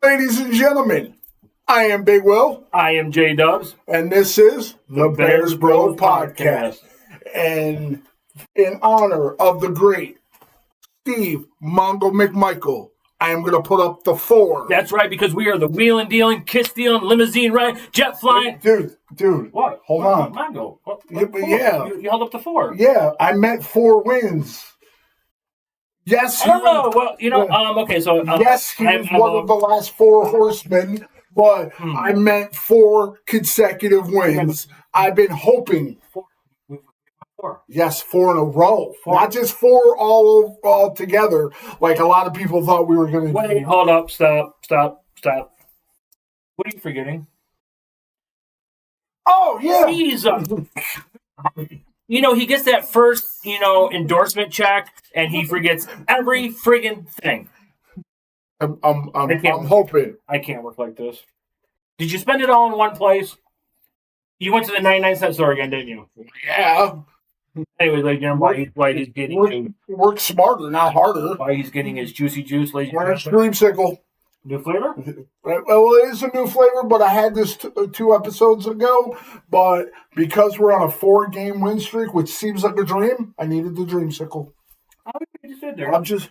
Ladies and gentlemen, I am Big Will. I am JDubbs. And this is the Bears Broz podcast. And in honor of the great Steve Mongo McMichael, I am going to put up the 4. That's right, because we are the wheeling, dealing, kiss stealing, limousine ride, jet flying. Dude. What? Hold on. Mongo. Yeah. You held up the 4. Yeah, I meant 4 wins. Yes. Okay, so. Yes, he was one of the last 4 horsemen, but I meant 4 consecutive wins. I've been hoping. 4. Yes, 4 in a row. 4. Not just 4 all together, like a lot of people thought we were going to do. Wait, hold up. Stop. What are you forgetting? Oh, yeah. Jesus. He gets that first, endorsement check, and he forgets every friggin' thing. I'm hoping. I can't work like this. Did you spend it all in one place? You went to the 99-cent store again, didn't you? Yeah. Anyway, why he's getting work smarter, not harder. Why he's getting his juicy juice, ladies and gentlemen. Dreamsicle. New flavor? Well, it is a new flavor, but I had this 2 episodes ago. But because we're on a 4-game win streak, which seems like a dream, I needed the Dreamsicle. Oh, you just said there. I'm just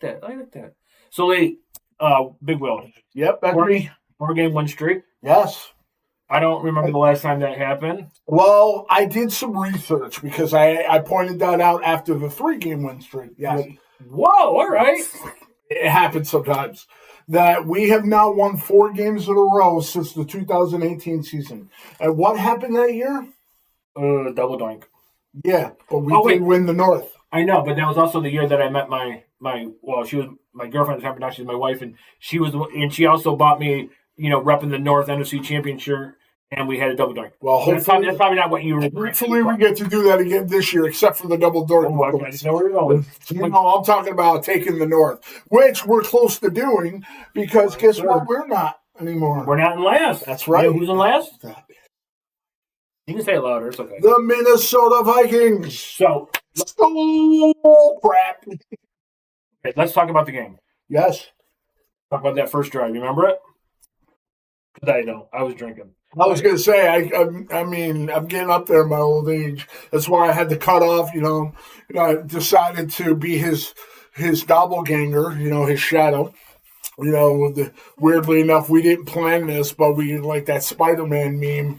I like that. So, Big Will. Yep, that's me. 4-game win streak. Yes. I don't remember the last time that happened. Well, I did some research because I pointed that out after the 3-game win streak. Yes. Whoa, all right. It happens sometimes. That we have now won 4 games in a row since the 2018 season. And what happened that year? Double doink. Yeah, but we did win the North. I know, but that was also the year that I met she was my girlfriend at the time, but now she's my wife, and she also bought me, repping the North NFC Championship, and we had a double doink. Well, hopefully that's probably not what you were. Hopefully we get to do that again this year, except for the double doink. Oh, I just know where you're going. I'm talking about taking the North, which we're close to doing, because guess what? We're not anymore. We're not in last. That's right. Who's in last? You can say it louder. It's okay. The Minnesota Vikings. So crap. Okay, let's talk about the game. Yes. Talk about that first drive. You remember it? Because I know. I was drinking. I was going to say, I mean, I'm getting up there in my old age. That's why I had to cut off, I decided to be his doppelganger, his shadow. Weirdly enough, we didn't plan this, but we like that Spider-Man meme.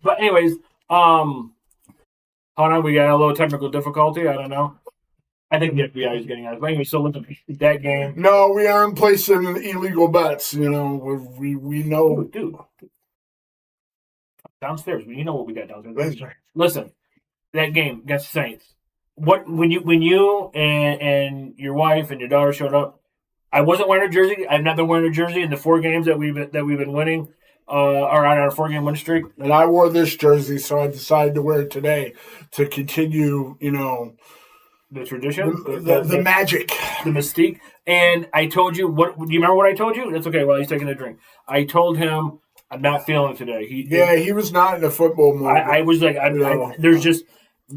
But anyways, hold on, we got a little technical difficulty. I don't know. I think the FBI is getting out. But anyway, so listen, that game. No, we aren't placing illegal bets. We know. Dude. Downstairs, you know what we got downstairs. That's right. Listen, that game against the Saints. When you and your wife and your daughter showed up, I wasn't wearing a jersey. I've not been wearing a jersey in the 4 games that we've been winning. Or on our 4-game win streak. And I wore this jersey, so I decided to wear it today to continue, the tradition, the magic, the mystique. And I told you do you remember what I told you? That's okay. While he's taking a drink, I told him I'm not feeling it today. He was not in the football mood. I was like, there's just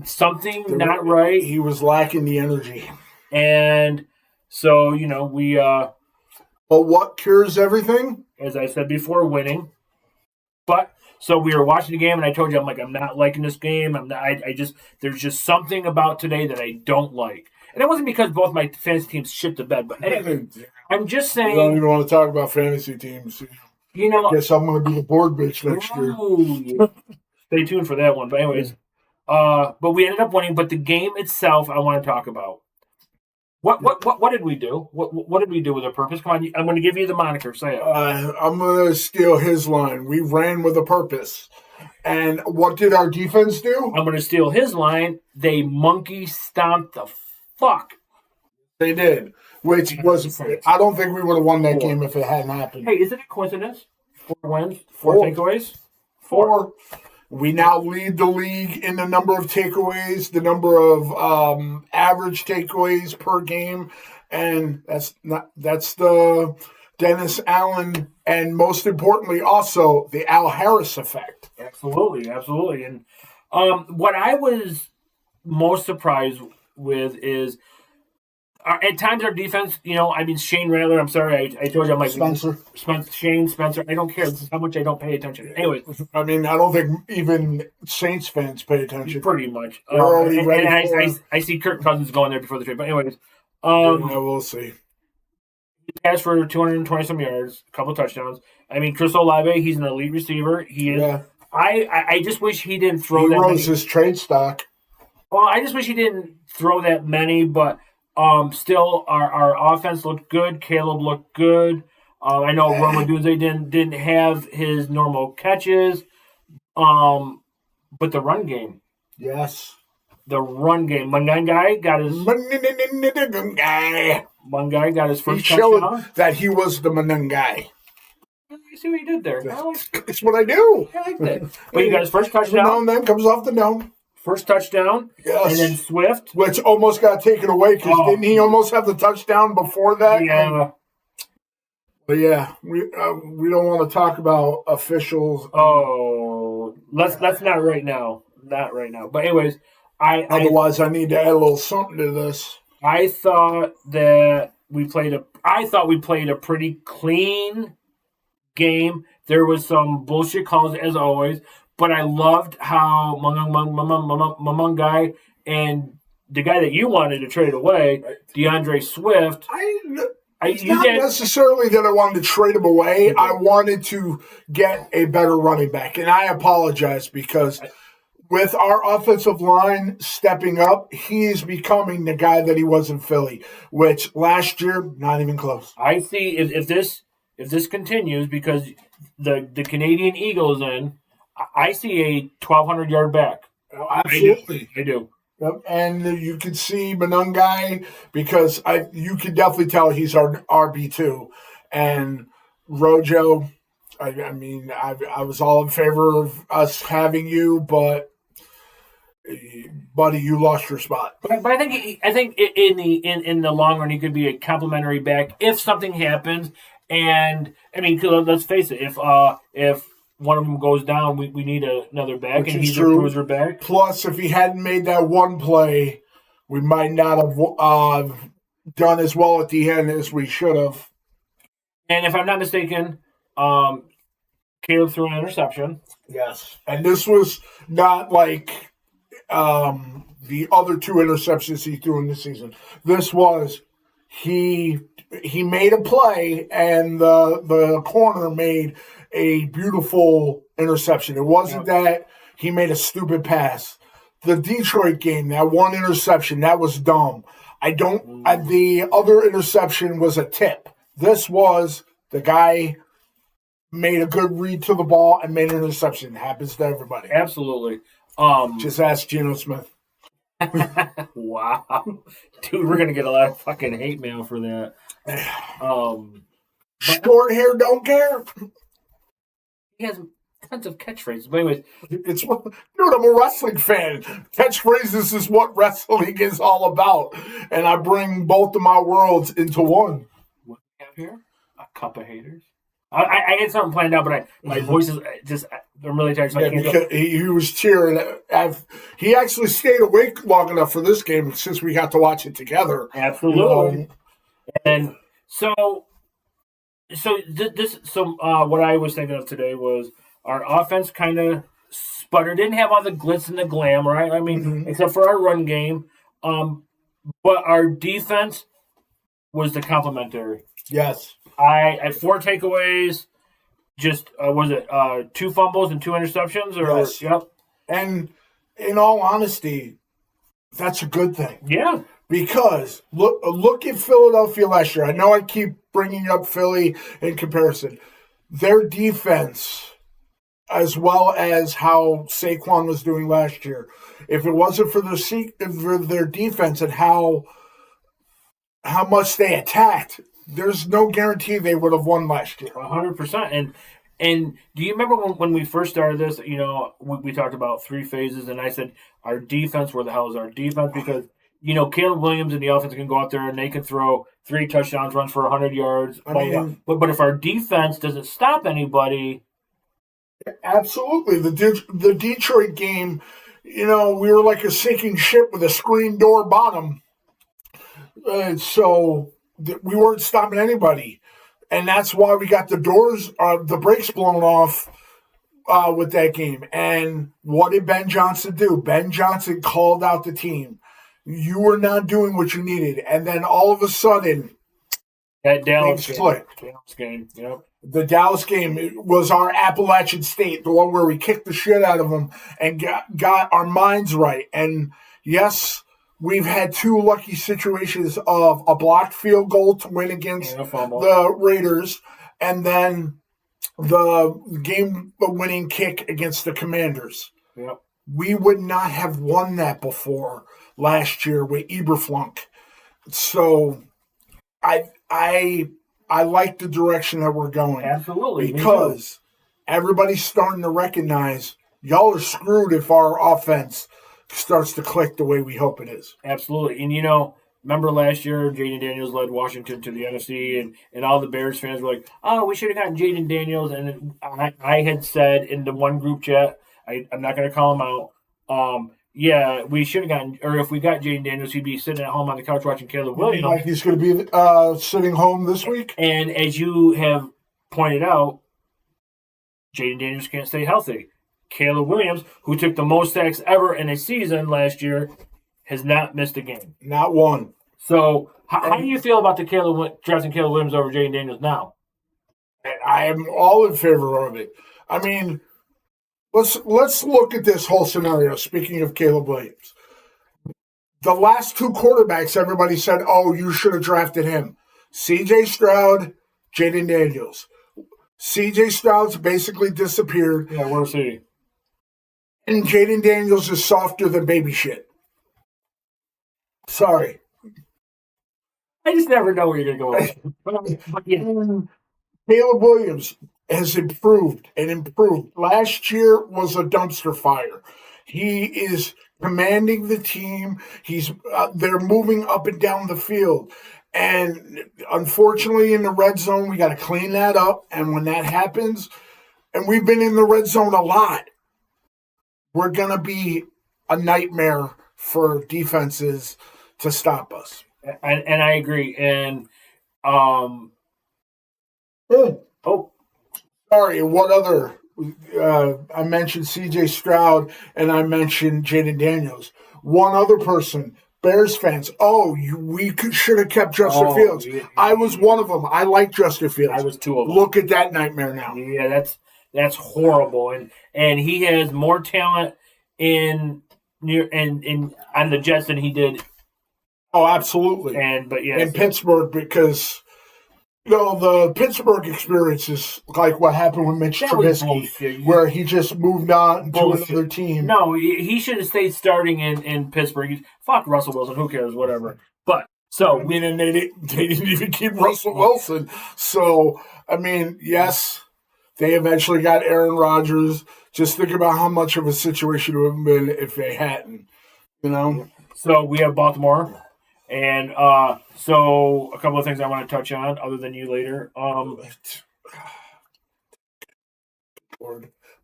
something not right. He was lacking the energy, and so we. But what cures everything? As I said before, winning. But so we were watching the game, and I told you, I'm like, I'm not liking this game. There's just something about today that I don't like. And it wasn't because both my fantasy teams shit the bed, but anyway, I'm just saying. I don't even want to talk about fantasy teams. I guess I'm going to be the board bitch next year. Stay tuned for that one. But anyways, but we ended up winning. But the game itself, I want to talk about. What did we do? What did we do with a purpose? Come on, I'm going to give you the moniker. Say it. I'm going to steal his line. We ran with a purpose. And what did our defense do? I'm going to steal his line. They monkey stomped the fuck. They did. Which was, I don't think we would have won that game if it hadn't happened. Hey, is it a coincidence? 4 wins, 4 takeaways? 4. We now lead the league in the number of takeaways, the number of average takeaways per game, and that's the Dennis Allen, and most importantly, also the Al Harris effect. Absolutely. And what I was most surprised with is At times, our defense, Shane Rattler, I'm sorry, I told you, I'm like, Spencer. Spencer, I don't care. This is how much I don't pay attention. Anyways. I mean, I don't think even Saints fans pay attention. Pretty much. They're already ready for I see Kirk Cousins going there before the trade. But anyways. We'll see. He passed for 220-some yards, a couple touchdowns. I mean, Chris Olave, he's an elite receiver. He is. Yeah. I just wish he didn't throw that many. He rose his trade stock. Well, I just wish he didn't throw that many, but still, our offense looked good. Caleb looked good. I know Roma Dunze didn't have his normal catches, but the run game. Yes. The run game. Mungai got his first touchdown. Showed that he was the Mungai. You see what he did there. It's what I do. I like that. But he got his first touchdown. Every now and then comes off the dome. First touchdown. Yes. And then Swift. Which almost got taken away because didn't he almost have the touchdown before that? Yeah. But yeah, we don't want to talk about officials. Oh, let's not right now. Not right now. But anyways, otherwise I need to add a little something to this. I thought that we played a pretty clean game. There was some bullshit calls as always, but I loved how Mungai and the guy that you wanted to trade away, DeAndre Swift. It's not necessarily that I wanted to trade him away. Mm-hmm. I wanted to get a better running back, and I apologize because with our offensive line stepping up, he is becoming the guy that he was in Philly, which last year, not even close. I see if this continues because the Canadian Eagle is in, I see a 1,200-yard back. Absolutely. I do. Yep. And you can see Mungai because you can definitely tell he's our RB2. And Rojo, I was all in favor of us having you, but buddy, you lost your spot. But I think in the long run he could be a complimentary back if something happens. And I mean, let's face it, if one of them goes down, we need another back, and he's a cruiser back. Plus, if he hadn't made that one play, we might not have done as well at the end as we should have. And if I'm not mistaken, Caleb threw an interception. Yes. And this was not like the other two interceptions he threw in the season. This was he made a play, and the corner made a beautiful interception. It wasn't that he made a stupid pass. The Detroit game, that one interception, that was dumb. The other interception was a tip. This was the guy made a good read to the ball and made an interception. It happens to everybody. Absolutely. Just ask Geno Smith. Wow. Dude, we're going to get a lot of fucking hate mail for that. Short hair don't care. He has tons of catchphrases. But anyways, dude, I'm a wrestling fan. Catchphrases is what wrestling is all about. And I bring both of my worlds into one. What do we have here? A cup of haters? I had something planned out, but my voice is just, I'm really tired. So I can't because he was cheering. He actually stayed awake long enough for this game since we got to watch it together. Absolutely. And so what I was thinking of today was our offense kind of sputtered. Didn't have all the glitz and the glam, right? I mean, except for our run game. But our defense was the complementary. Yes. I had 4 takeaways. Just was it 2 fumbles and 2 interceptions? Or yes. Yep. And in all honesty, that's a good thing. Yeah. Because look at Philadelphia last year. I know I keep bringing up Philly in comparison. Their defense, as well as how Saquon was doing last year, if it wasn't for their defense and how much they attacked, there's no guarantee they would have won last year. 100%. And do you remember when we first started this, we talked about 3 phases, and I said our defense, where the hell is our defense? Because, Caleb Williams and the offense can go out there and they can throw 3 touchdowns, runs for 100 yards. But if our defense doesn't stop anybody. Absolutely. The Detroit game, we were like a sinking ship with a screen door bottom. We weren't stopping anybody. And that's why we got the brakes blown off with that game. And what did Ben Johnson do? Ben Johnson called out the team. You were not doing what you needed. And then all of a sudden, that Dallas game. Yep. The Dallas game was our Appalachian State, the one where we kicked the shit out of them and got our minds right. And yes, we've had 2 lucky situations of a blocked field goal to win against the Raiders, and then the game-winning kick against the Commanders. Yep. We would not have won that before last year with Eberflunk. So I like the direction that we're going. Absolutely. Because everybody's starting to recognize y'all are screwed if our offense starts to click the way we hope it is. Absolutely. And, remember last year, Jaden Daniels led Washington to the NFC, and all the Bears fans were like, oh, we should have gotten Jaden Daniels. And I had said in the one group chat, I'm not going to call him out, yeah, we should have gotten, or if we got Jaden Daniels, he'd be sitting at home on the couch watching Caleb Williams. Like he's going to be sitting home this week? And as you have pointed out, Jaden Daniels can't stay healthy. Caleb Williams, who took the most sacks ever in a season last year, has not missed a game. Not one. So, how do you feel about drafting Caleb Williams over Jaden Daniels now? I am all in favor of it. I mean, let's look at this whole scenario. Speaking of Caleb Williams, the last 2 quarterbacks, everybody said, "Oh, you should have drafted him." C.J. Stroud, Jaden Daniels. C.J. Stroud's basically disappeared. Yeah, where's he? And Jaden Daniels is softer than baby shit. Sorry. I just never know where you're going to go with. But yeah. Caleb Williams has improved and improved. Last year was a dumpster fire. He is commanding the team. They're moving up and down the field. And unfortunately, in the red zone, we got to clean that up. And when that happens, and we've been in the red zone a lot, we're going to be a nightmare for defenses to stop us. And I agree. And, sorry, what other? I mentioned C.J. Stroud and I mentioned Jaden Daniels. One other person, Bears fans. We should have kept Justin Fields. Yeah. I was one of them. I like Justin Fields. I was 2 of them. Look at that nightmare now. Yeah, that's horrible. And he has more talent in on the Jets than he did. Oh, absolutely. But yeah, in Pittsburgh, because the Pittsburgh experience is like what happened with Mitch Trubisky, where he just moved on to another team. No, he should have stayed starting in Pittsburgh. Fuck Russell Wilson, who cares, whatever. But and they didn't even keep Russell Wilson. So yes, they eventually got Aaron Rodgers. Just think about how much of a situation it would have been if they hadn't. So we have Baltimore. And so a couple of things I want to touch on other than you later.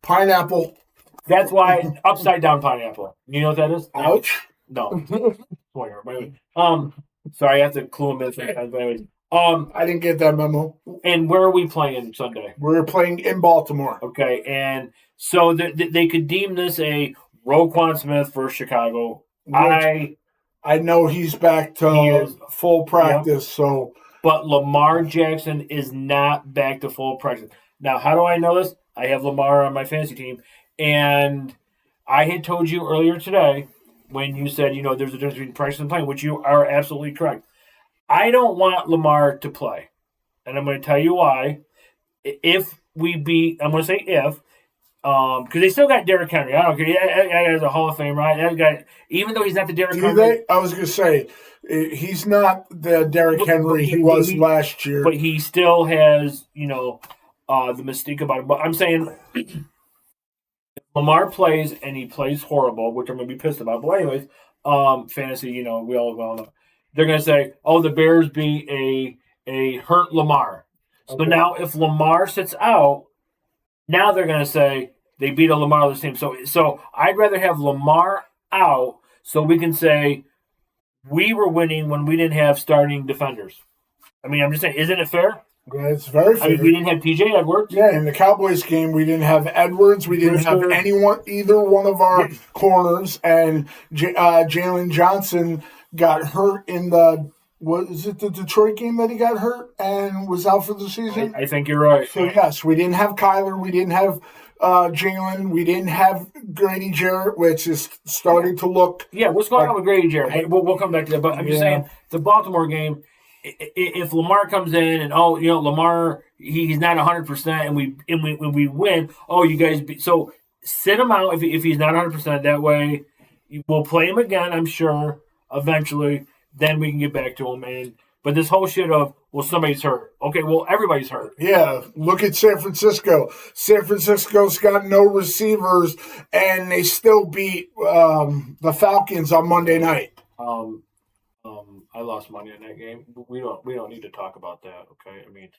Pineapple. That's why upside down pineapple. You know what that is? Ouch. No. Sorry, I have to clue him in sometimes. But anyways, I didn't get that memo. And where are we playing Sunday? We're playing in Baltimore. Okay, and so they could deem this a Roquan Smith versus Chicago. I know he's back to full practice, so. But Lamar Jackson is not back to full practice. Now, how do I know this? I have Lamar on my fantasy team, and I had told you earlier today when you said, there's a difference between practice and playing, which you are absolutely correct. I don't want Lamar to play, and I'm going to tell you why. I'm going to say if, because they still got Derrick Henry. I don't care. That guy is a Hall of Fame, right? That guy, even though he's not the Derrick Henry. I was going to say, he's not the Derrick Henry he was last year. But he still has, the mystique about him. But I'm saying, if Lamar plays and he plays horrible, which I'm going to be pissed about. But anyways, fantasy, we all well know. They're going to say, the Bears beat a hurt Lamar. So now if Lamar sits out, now they're going to say they beat a Lamar-less team. So I'd rather have Lamar out so we can say we were winning when we didn't have starting defenders. I mean, I'm just saying, isn't it fair? It's very fair. I mean, we didn't have T.J. Edwards. Yeah, in the Cowboys game, we didn't have Edwards. We didn't have either one of our corners, and Jalen Johnson got hurt in the. Was it the Detroit game that he got hurt and was out for the season? I think you're right. So, yes, we didn't have Kyler. We didn't have Jalen. We didn't have Grady Jarrett, which is starting to look. Yeah, what's going on with Grady Jarrett? We'll come back to that. But I'm just saying, the Baltimore game, if Lamar comes in and, Lamar, he's not 100% and we win, you guys. So sit him out if he's not 100%. That way, we'll play him again, I'm sure, eventually. Then we can get back to him. But this whole shit of, somebody's hurt. Okay, well, everybody's hurt. Yeah, look at San Francisco. San Francisco's got no receivers, and they still beat the Falcons on Monday night. I lost money in that game. We don't need to talk about that, okay? I mean,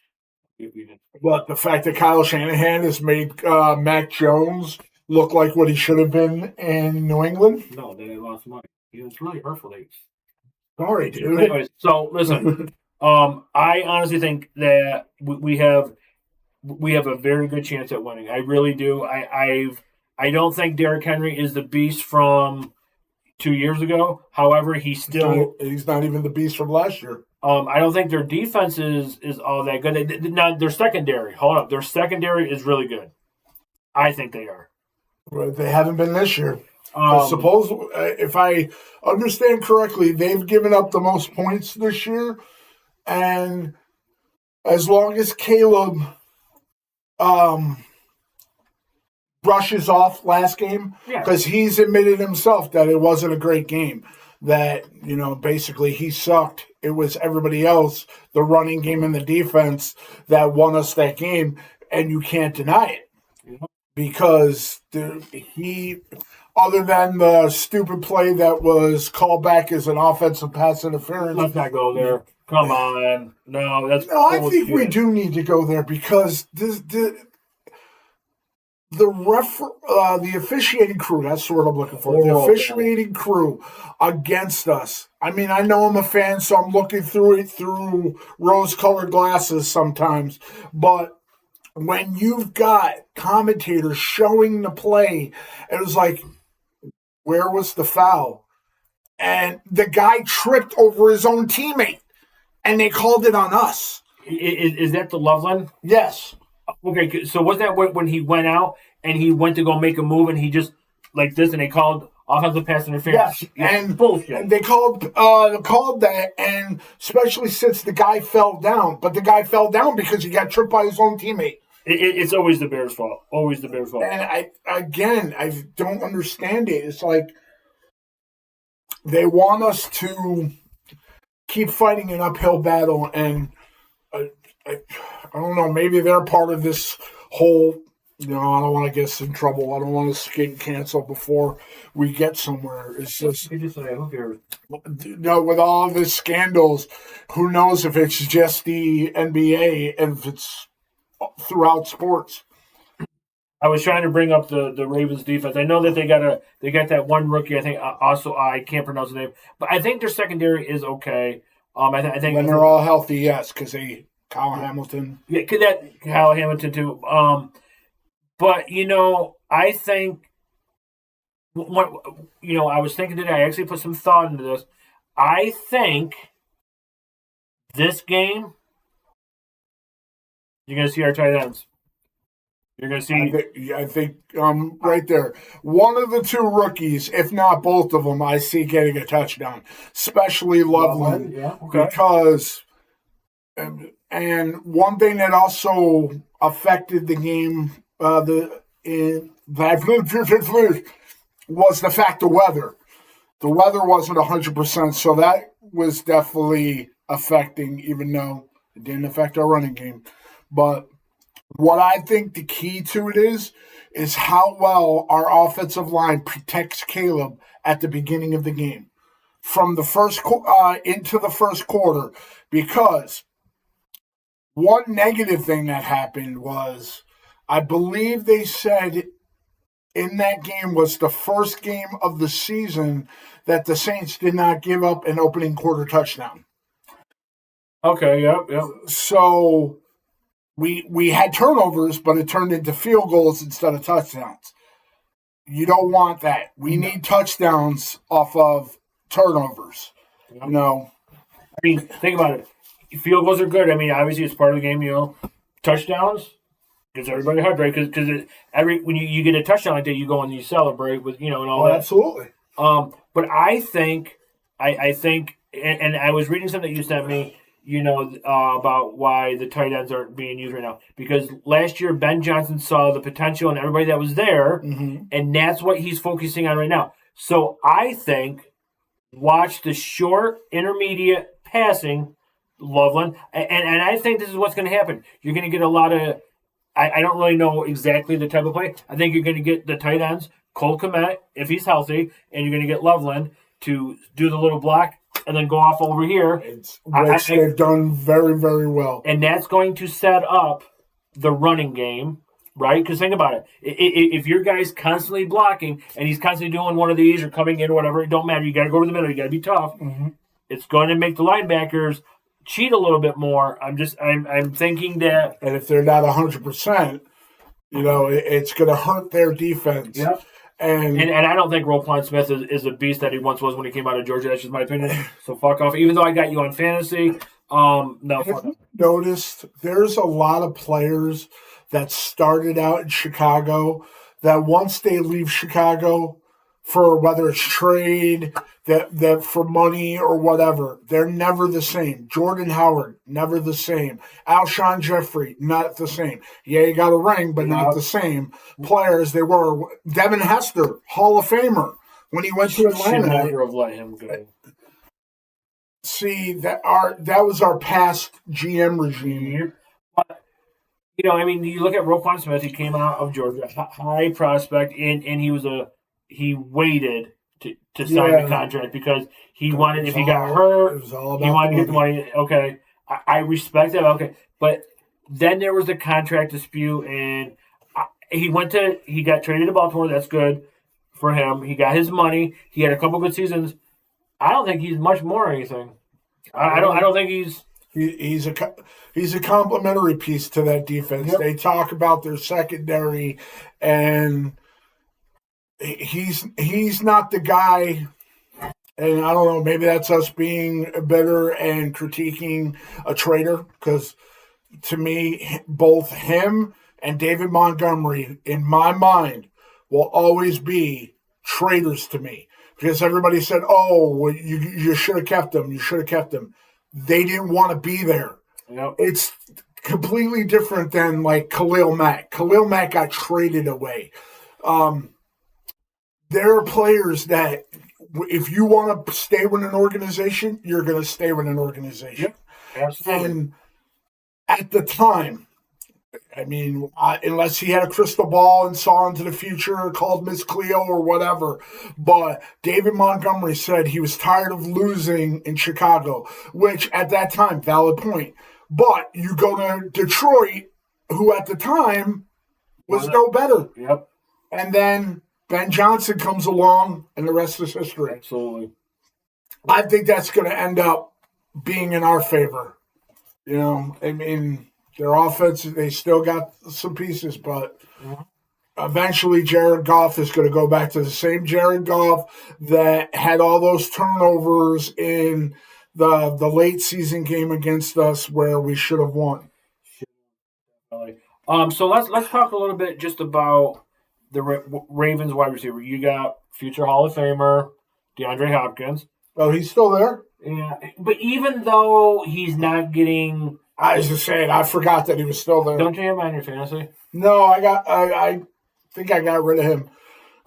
we didn't. But the fact that Kyle Shanahan has made Mac Jones look like what he should have been in New England? No, they lost money. It's really hurtful. Sorry, dude. Anyways, so listen, I honestly think that we have a very good chance at winning. I really do. I don't think Derrick Henry is the beast from 2 years ago. However, he's not even the beast from last year. I don't think their defense is all that good. Now their secondary. Hold up, their secondary is really good. I think they are. Well, they haven't been this year. Suppose, if I understand correctly, they've given up the most points this year, and as long as Caleb brushes off last game, because he's admitted himself that it wasn't a great game, that, basically he sucked. It was everybody else, the running game and the defense, that won us that game, and you can't deny it. Because other than the stupid play that was called back as an offensive pass interference. Let's not go there. Come on. No, that's I think we do need to go there because the officiating crew, that's the word I'm looking for. The officiating crew against us. I mean, I know I'm a fan, so I'm looking through it through rose-colored glasses sometimes, but when you've got commentators showing the play, it was like, where was the foul? And the guy tripped over his own teammate, and they called it on us. Is that the Loveland? Yes. Okay, so was that when he went out and he went to go make a move and he just like this and they called offensive pass interference? Yes, and bullshit. And they called that, and especially since the guy fell down, but the guy fell down because he got tripped by his own teammate. It's always the Bears' fault. Always the Bears' fault. And I don't understand it. It's like they want us to keep fighting an uphill battle, and I don't know. Maybe they're part of this whole. I don't want to get us in trouble. I don't want us to get canceled before we get somewhere. It's just with all of the scandals, who knows if it's just the NBA and if it's throughout sports. I was trying to bring up the Ravens defense. I know that they got that one rookie. I think also I can't pronounce the name, but I think their secondary is okay. I think when they're all healthy, yes, because Kyle Hamilton. Yeah, that Kyle Hamilton too. But I think what I was thinking today. I actually put some thought into this. I think this game, you're going to see our tight ends. You're going to see. I think right there. One of the two rookies, if not both of them, I see getting a touchdown, especially Loveland. Yeah, okay. Because, and one thing that also affected the game, was the fact of weather. The weather wasn't 100%, so that was definitely affecting, even though it didn't affect our running game. But what I think the key to it is how well our offensive line protects Caleb at the beginning of the game, from the first into the first quarter. Because one negative thing that happened was, I believe they said in that game was the first game of the season that the Saints did not give up an opening quarter touchdown. Okay, yep. So we had turnovers, but it turned into field goals instead of touchdowns. You don't want that. We need touchdowns off of turnovers. Yep. I mean, think about it. Field goals are good. I mean, obviously it's part of the game. Touchdowns gives everybody a heart rate because when you get a touchdown like that, you go and you celebrate with and all that. Absolutely. But I think, and I was reading something that you sent me. About why the tight ends aren't being used right now. Because last year, Ben Johnson saw the potential in everybody that was there, and that's what he's focusing on right now. So I think watch the short, intermediate passing, Loveland, and I think this is what's going to happen. You're going to get a lot of, I don't really know exactly the type of play. I think you're going to get the tight ends, Cole Kmet, if he's healthy, and you're going to get Loveland to do the little block, and then go off over here. Which they've done very, very well. And that's going to set up the running game, right? Because think about it. If your guy's constantly blocking and he's constantly doing one of these or coming in or whatever, it don't matter. You got to go to the middle. You got to be tough. It's going to make the linebackers cheat a little bit more. I'm thinking that. And if they're not 100%, it's going to hurt their defense. Yep. And I don't think Roquan Smith is a beast that he once was when he came out of Georgia. That's just my opinion. So fuck off. Even though I got you on fantasy, no. Have you noticed there's a lot of players that started out in Chicago that once they leave Chicago for whether it's trade, that for money or whatever, they're never the same. Jordan Howard, never the same. Alshon Jeffrey, not the same. Yeah, he got a ring, but not the same players they were. Devin Hester, Hall of Famer, when he went to Atlanta. Should never have let him go. See, that was our past GM regime. But, you look at Roquan Smith. He came out of Georgia, high prospect, and he waited to sign the contract because he wanted, if he got hurt, he wanted to get the money. Okay, I respect that. Okay, but then there was the contract dispute, and he got traded to Baltimore. That's good for him. He got his money. He had a couple good seasons. I don't think he's much more or anything. I don't think he's. He's a complimentary piece to that defense. Yep. They talk about their secondary, and he's not the guy. And I don't know, maybe that's us being bitter and critiquing a trader, because to me, both him and David Montgomery, in my mind, will always be traitors to me. Because everybody said, well, you should have kept them. You should have kept them. They didn't want to be there. Yep. It's completely different than like Khalil Mack. Khalil Mack got traded away. There are players that if you want to stay with an organization, you're going to stay with an organization. Yep. Absolutely. And at the time, unless he had a crystal ball and saw into the future or called Miss Cleo or whatever, but David Montgomery said he was tired of losing in Chicago, which at that time, valid point. But you go to Detroit, who at the time was no better. Yep. And then Ben Johnson comes along, and the rest is history. Absolutely. I think that's going to end up being in our favor. Their offense, they still got some pieces, but eventually Jared Goff is going to go back to the same Jared Goff that had all those turnovers in the late season game against us where we should have won. So let's talk a little bit just about the Ravens wide receiver. You got future Hall of Famer DeAndre Hopkins. Oh, he's still there? Yeah, but even though he's not getting... I was just saying, I forgot that he was still there. Don't you have him on your fantasy? No, I think I got rid of him.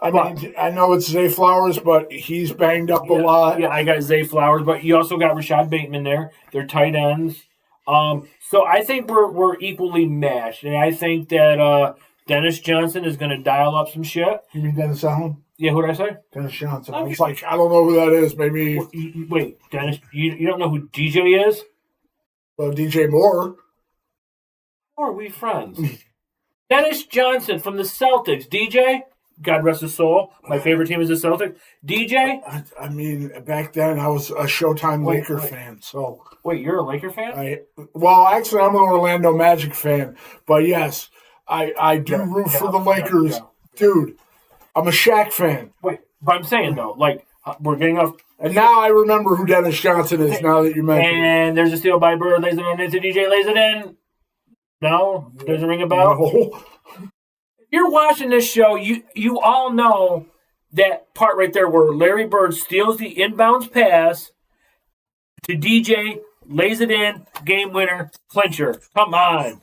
I know it's Zay Flowers, but he's banged up a lot. Yeah, I got Zay Flowers, but you also got Rashad Bateman there. They're tight ends. So I think we're equally matched, and I think that Dennis Johnson is going to dial up some shit. You mean Dennis Allen? Yeah, who did I say? Dennis Johnson. I was like, I don't know who that is. Maybe. Wait, Dennis, you don't know who DJ is? Well, DJ Moore. Or are we friends? Dennis Johnson from the Celtics. DJ? God rest his soul. My favorite team is the Celtics. DJ? I mean, back then I was a Showtime Laker fan. So wait, you're a Laker fan? Actually, I'm an Orlando Magic fan. But yes, I do root for the Lakers. Dude, I'm a Shaq fan. Wait, but I'm saying, though, like, we're getting off. And now I remember who Dennis Johnson is, now that you mentioned it. And there's a steal by Bird, lays it in into DJ, lays it in. No? Doesn't ring a bell? No. You're watching this show, you all know that part right there where Larry Bird steals the inbounds pass to DJ, lays it in, game winner, clincher. Come on.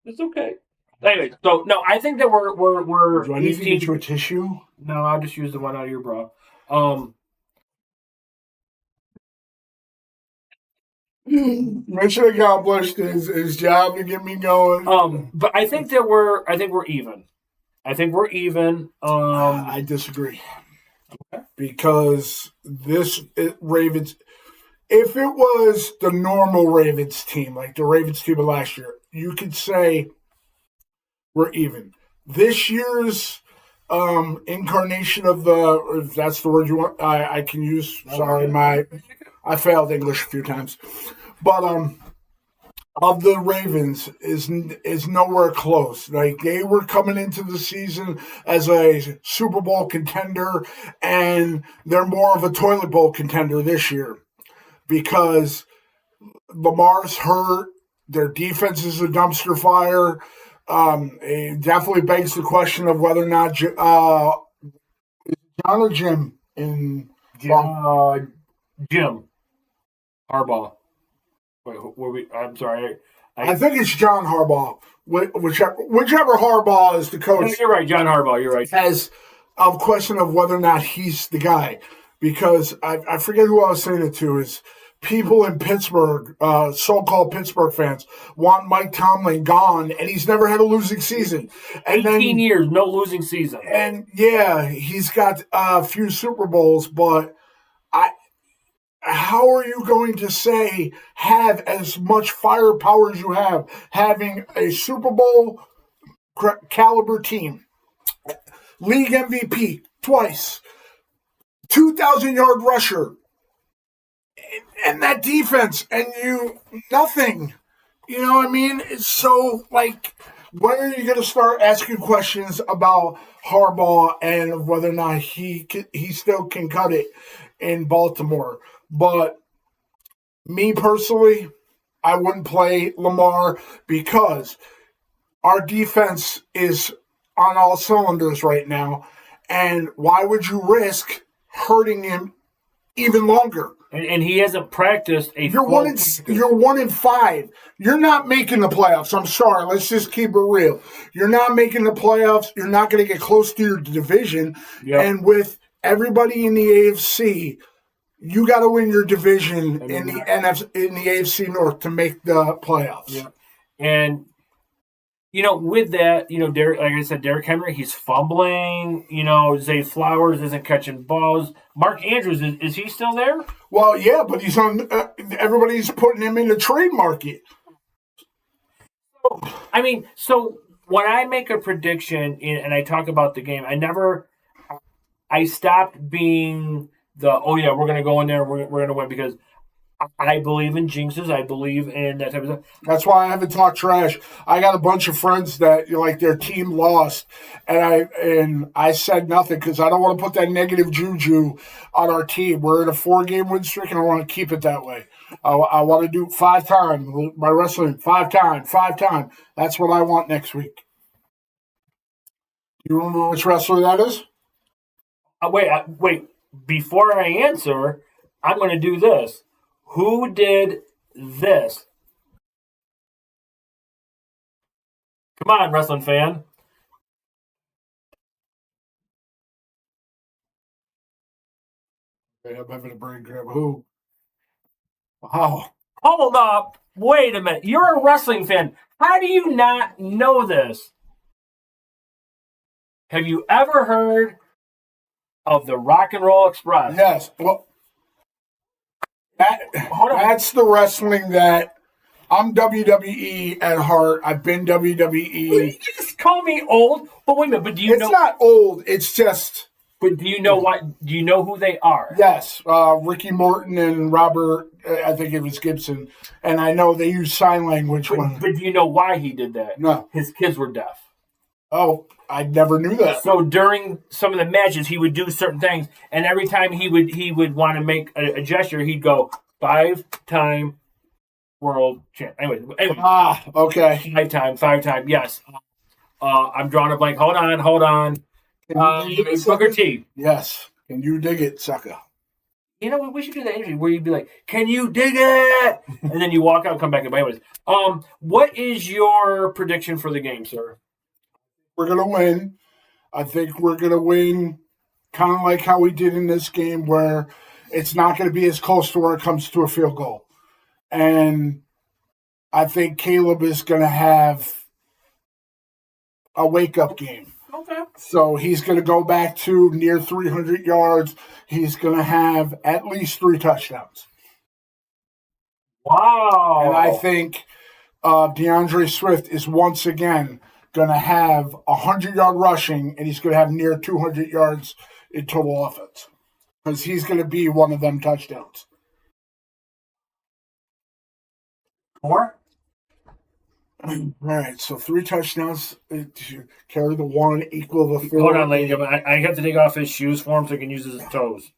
It's okay. Anyway, so no, I think that we're. Do I need to get you a tissue? No, I'll just use the one out of your bra. Mission accomplished. His job to get me going. But I think we're even. I think we're even. I disagree. Okay. Because Ravens, if it was the normal Ravens team, like the Ravens team of last year, you could say we're even. This year's incarnation of if that's the word you want, I can use. Sorry, I failed English a few times. But of the Ravens is nowhere close. Like, they were coming into the season as a Super Bowl contender, and they're more of a toilet bowl contender this year because Lamar's hurt. Their defense is a dumpster fire. It definitely begs the question of whether or not John or Jim in Jim Harbaugh. Wait, I'm sorry. I think it's John Harbaugh. Whichever Harbaugh is the coach. No, you're right, John Harbaugh. You're right. Has a question of whether or not he's the guy, because I forget who I was saying it to. Is people in Pittsburgh, so-called Pittsburgh fans, want Mike Tomlin gone, and he's never had a losing season. And 18 years, no losing season. And yeah, he's got a few Super Bowls, but how are you going to have as much firepower as you have, having a Super Bowl caliber team, league MVP twice, 2,000-yard rusher, and that defense, and nothing. You know what I mean? It's so, like, when are you going to start asking questions about Harbaugh and whether or not he still can cut it in Baltimore? But me personally, I wouldn't play Lamar because our defense is on all cylinders right now. And why would you risk hurting him even longer? And he hasn't practiced a. You're 1-5. You're not making the playoffs. I'm sorry. Let's just keep it real. You're not making the playoffs. You're not going to get close to your division. Yep. And with everybody in the AFC, you got to win your division in the AFC North to make the playoffs. Yeah. And with that, Derek, like I said, Derrick Henry, he's fumbling. Zay Flowers isn't catching balls. Mark Andrews, is he still there? Well, yeah, but he's on. Everybody's putting him in the trade market. So when I make a prediction and I talk about the game, I stopped being we're going to go in there and we're going to win, because I believe in jinxes. I believe in that type of stuff. That's why I haven't talked trash. I got a bunch of friends that their team lost, and I said nothing because I don't want to put that negative juju on our team. We're in a 4-game win streak, and I want to keep it that way. I want to do 5 times my wrestling, 5 times. That's what I want next week. You remember which wrestler that is? Wait. Before I answer, I'm going to do this. Who did this? Come on, wrestling fan. I'm having a brain grab. Who? Wow. Hold up. Wait a minute. You're a wrestling fan. How do you not know this? Have you ever heard of the Rock and Roll Express? Yes. Well, that's the wrestling that I'm WWE at heart. I've been WWE. You just call me old, but wait a minute. But do you know? It's not old. It's just. But do you know what? Do you know who they are? Yes, Ricky Morton and Robert. I think it was Gibson, and I know they use sign language. But do you know why he did that? No, his kids were deaf. Oh, I never knew that. So during some of the matches, he would do certain things, and every time he would want to make a gesture, he'd go 5-time world champ. Anyway. Okay. 5-time. Yes. I'm drawing a blank. Hold on. Booker T. Yes. Can you dig it, sucker? You know what? We should do that interview where you'd be like, "Can you dig it?" And then you walk out and come back. But anyways, what is your prediction for the game, sir? We're gonna win. I think we're gonna win, kind of like how we did in this game, where it's not going to be as close to where it comes to a field goal. And I think Caleb is going to have a wake-up game. Okay. So he's going to go back to near 300 yards. He's going to have at least 3 touchdowns. Wow. And I think DeAndre Swift is once again going to have 100-yard rushing, and he's going to have near 200 yards in total offense. Because he's going to be one of them touchdowns. More? All right, so 3 touchdowns. Carry the 1, equal the 4. Hold on, ladies and gentlemen. I have to take off his shoes for him so he can use his toes.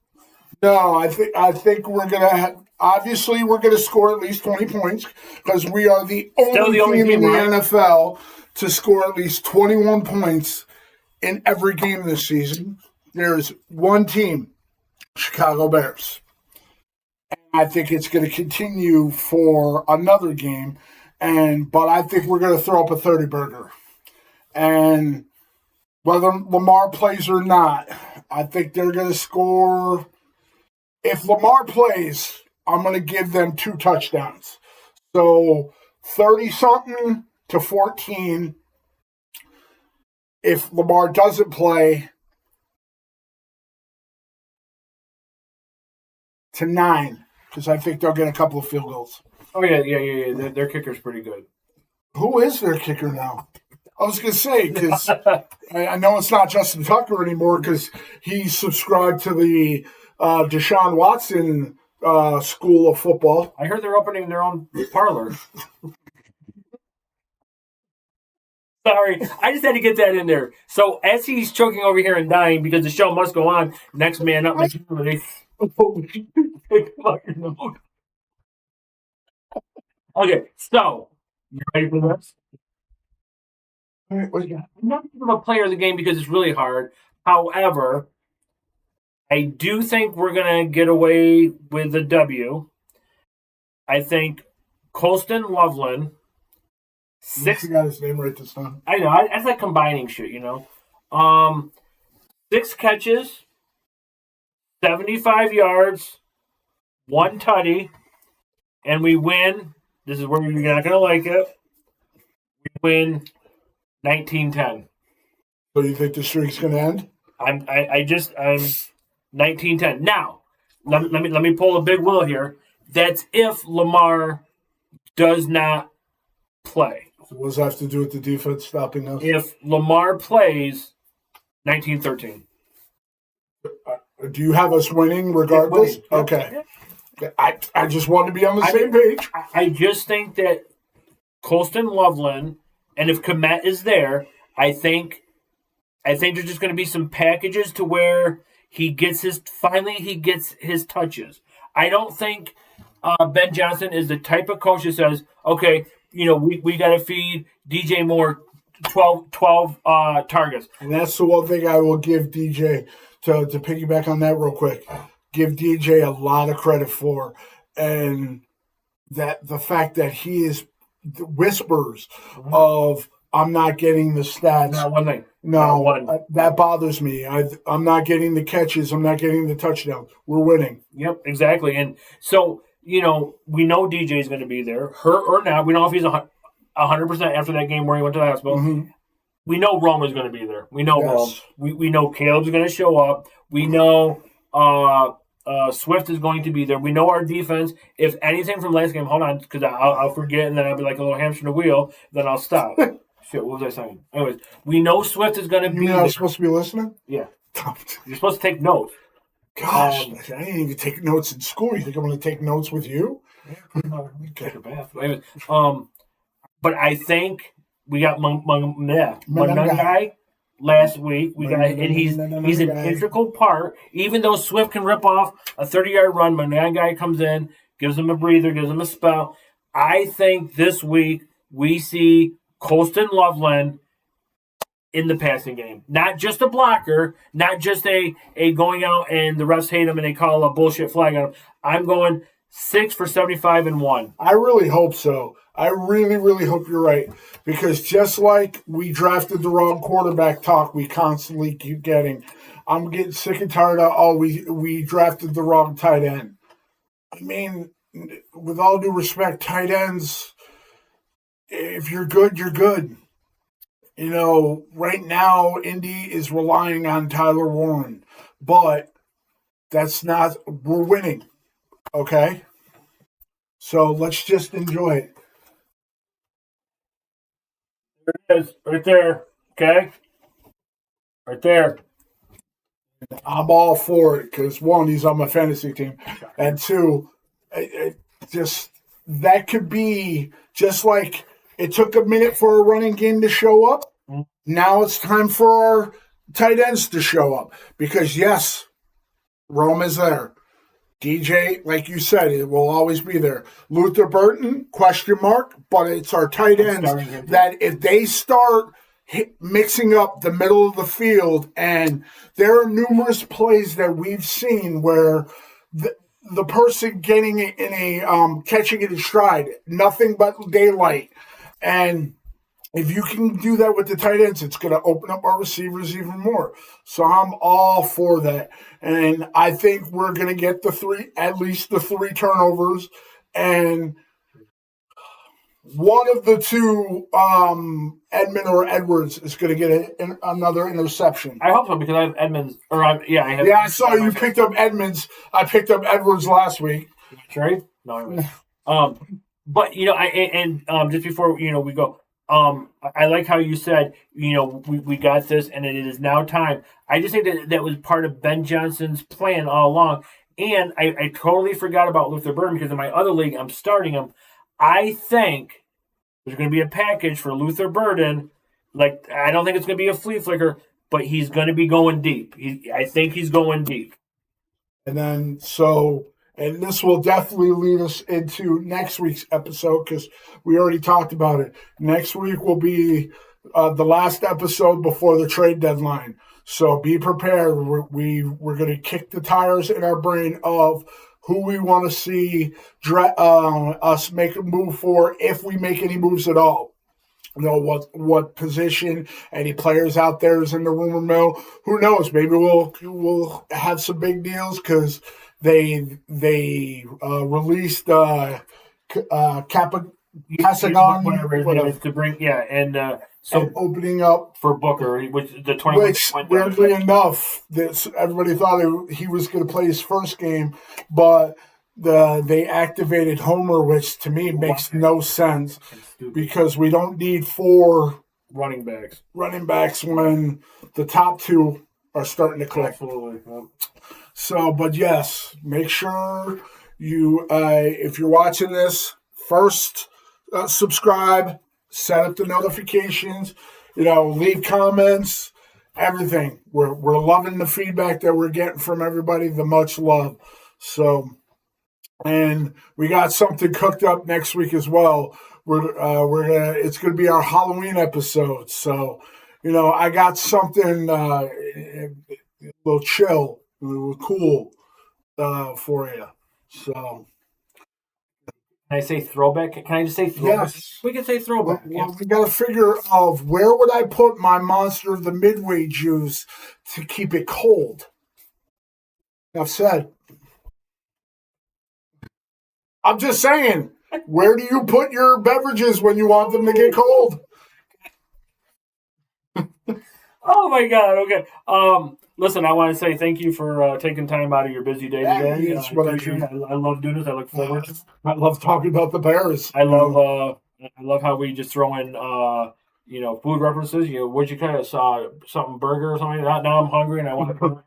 No, I think we're gonna obviously we're gonna score at least 20 points because we are the only team in the NFL to score at least 21 points in every game this season. There's one team, Chicago Bears. And I think it's going to continue for another game, but I think we're going to throw up a 30-burger. And whether Lamar plays or not, I think they're going to score. If Lamar plays, I'm going to give them 2 touchdowns. So 30-something to 14. If Lamar doesn't play, to 9, because I think they'll get a couple of field goals. Oh, yeah. Their kicker's pretty good. Who is their kicker now? I was going to say, because I know it's not Justin Tucker anymore because he's subscribed to the Deshaun Watson school of football. I heard they're opening their own parlor. Sorry, I just had to get that in there. So as he's choking over here and dying because the show must go on, next man up. Okay, so you ready for this? All right, what do you got? I'm not going to give a player of the game because it's really hard. However, I do think we're going to get away with a W. I think Colston Loveland. 6. You got his name right this time. I know. That's like combining shit, 6 catches, 75 yards, 1 tutty, and we win. This is where you're not going to like it. We win 19-10. So you think the streak's going to end? I'm 19-10. Now, let me pull a big Will here. That's if Lamar does not play. So what does that have to do with the defense stopping us? If Lamar plays, 19-13. Do you have us winning regardless? Yeah, okay. Yeah. I just want to be on the same page. I just think that Colston Loveland, and if Komet is there, I think there's just going to be some packages to where he gets his touches. I don't think Ben Johnson is the type of coach that says, okay, we got to feed DJ Moore 12 targets. And that's the one thing I will give DJ, to piggyback on that real quick, give DJ a lot of credit for. And that the fact that he is whispers of, I'm not getting the stats. Not one thing. No, that bothers me. I'm not getting the catches. I'm not getting the touchdowns. We're winning. Yep, exactly. And so, we know DJ is going to be there, hurt or not. We don't know if he's 100% after that game where he went to the hospital. Mm-hmm. We know Rome is going to be there. We know Rome. We know Caleb's going to show up. We know Swift is going to be there. We know our defense. If anything from last game, hold on, because I'll forget, and then I'll be like a little hamster in a wheel. Then I'll stop. Shit, what was I saying? Anyways, we know Swift is going to be. You mean I was supposed to be listening? Yeah. You're supposed to take notes. Gosh, I didn't even take notes in school. You think I'm going to take notes with you? Take a bath. Anyways, but I think we got Munungai last week. We got, and he's an integral part. Even though Swift can rip off a 30-yard run, Munungai comes in, gives him a breather, gives him a spell. I think this week we see Colston Loveland in the passing game. Not just a blocker, not just a going out and the refs hate him and they call a bullshit flag on him. I'm going 6 for 75 and 1. I really hope so. I really, really hope you're right. Because just like we drafted the wrong quarterback talk we constantly keep getting, I'm getting sick and tired of, we drafted the wrong tight end. I mean, with all due respect, tight ends, if you're good, you're good. You know, right now, Indy is relying on Tyler Warren. But that's not, we're winning. Okay? So let's just enjoy it. There it is, right there. Okay? Right there. I'm all for it because, one, he's on my fantasy team. And two, that could be just like it took a minute for a running game to show up. Now it's time for our tight ends to show up. Because, yes, Rome is there. DJ, like you said, it will always be there. Luther Burton, question mark, but it's our tight ends that if they start mixing up the middle of the field, and there are numerous plays that we've seen where the person getting it in a catching it in stride, nothing but daylight. And if you can do that with the tight ends, it's going to open up our receivers even more. So I'm all for that. And I think we're going to get at least the three turnovers. And one of the two, Edmund or Edwards, is going to get another interception. I hope so because I have Edmonds. I saw you picked up Edmonds. I picked up Edwards last week. Trade? No, I was. But, just before, we go, I like how you said, we got this and it is now time. I just think that was part of Ben Johnson's plan all along. And I totally forgot about Luther Burton because in my other league, I'm starting him. I think there's going to be a package for Luther Burton. Like, I don't think it's going to be a flea flicker, but he's going to be going deep. I think he's going deep. And then, and this will definitely lead us into next week's episode because we already talked about it. Next week will be the last episode before the trade deadline. So be prepared. We're going to kick the tires in our brain of who we want to see us make a move for, if we make any moves at all. What position, any players out there is in the rumor mill. Who knows? Maybe we'll have some big deals because they released Casagon, whatever to bring, so opening up for Booker, which the 20. Which weirdly enough, everybody thought he was going to play his first game, but they activated Homer, which to me makes no sense because we don't need 4 running backs when the top 2 are starting to click. Absolutely. So, but yes, make sure you, if you're watching this, first subscribe, set up the notifications, leave comments, everything. We're loving the feedback that we're getting from everybody, the much love. So, and we got something cooked up next week as well. It's gonna be our Halloween episode. So, I got something a little chill. A little cool for you. So, can I say throwback? Can I just say throwback? Yes. We can say throwback. Well, we got to figure of where would I put my Monster of the Midway juice to keep it cold. Enough said. I'm just saying, where do you put your beverages when you want them to get cold? Oh my God. Okay. Listen, I want to say thank you for taking time out of your busy day today. It's what I do. I love doing this. I look forward. I love talking about the Bears. I love how we just throw in food references. What'd you kind of saw something burger or something? Now I'm hungry and I want to.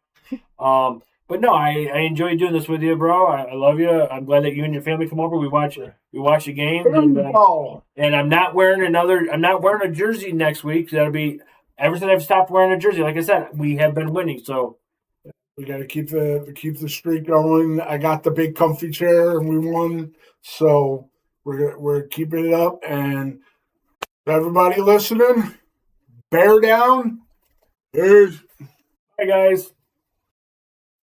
But no, I enjoy doing this with you, bro. I love you. I'm glad that you and your family come over. We watch the game, and I'm not wearing a jersey next week. That'll be ever since I've stopped wearing a jersey. Like I said, we have been winning, so we got to keep the streak going. I got the big comfy chair, and we won. So we're keeping it up. And everybody listening, bear down. Peace. Hi guys.